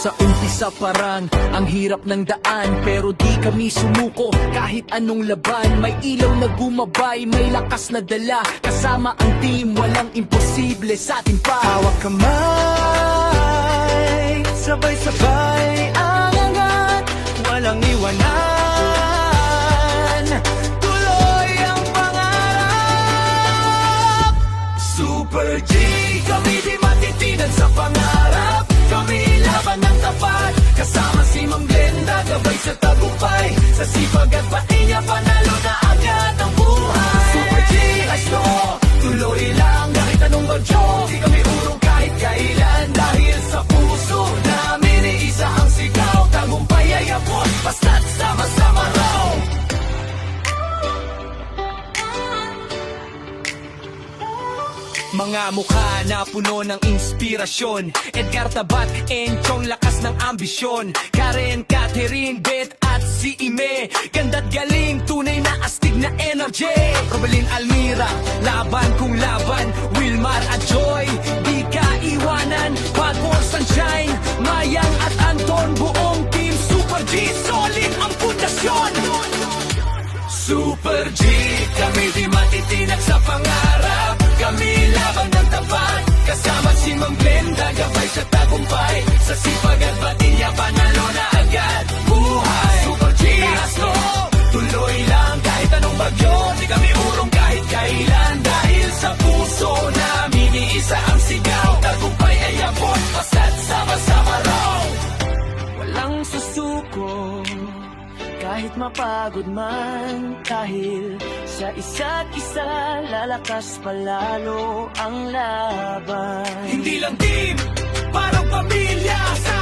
Sa umpisa parang ang hirap ng daan, pero di kami sumuko kahit anong laban. May ilaw na gumabay, may lakas na dala. Kasama ang team, walang imposible sa atin pa. Hawak kamay, sabay-sabay ang angat, walang iwanan, tuloy ang pangarap. Super G, kami di matitinan sa pangarap. Kami laban ng tapat, kasama si Ma'am Glenda, gabay sa tagumpay. Sa sipag at pahinya, panalo na agad ang buhay. Super G, let's go, tuloy lang kahit anong bagyo. Di kami urong kahit kailan, dahil sa puso namin iisa ang sigaw. Tagumpay ay abot, basta't sama-sama raw. Mga mukha na puno ng inspirasyon, Edgar Tabat, Enchong, lakas ng ambisyon. Karen, Catherine, Beth at si Ime, ganda't galing, tunay na astig na energy. Robalyn, Almira, laban kung laban. Wilmar at Joy, di ka iwanan. Pagmore, Sunshine, Mayang at Anton, buong team Super G, solid ang pundasyon. Super G, kami di matitinag sa pangarap. Kami laban ng tapat, kasama si Ma'am Glenda, gabay sa tagumpay. Sa sipag at batinya, panalo na agad buhay. Super G, let's go, tuloy lang kahit anong bagyo. Di kami urong kahit kailan, dahil sa puso namin iisa ang sigaw. Tagumpay ay abot, basta't sama-sama raw. Walang susuko kahit mapagod man, dahil sa isa't isa lalakas palalo ang laban. Hindi lang team, parang pamilya. Sa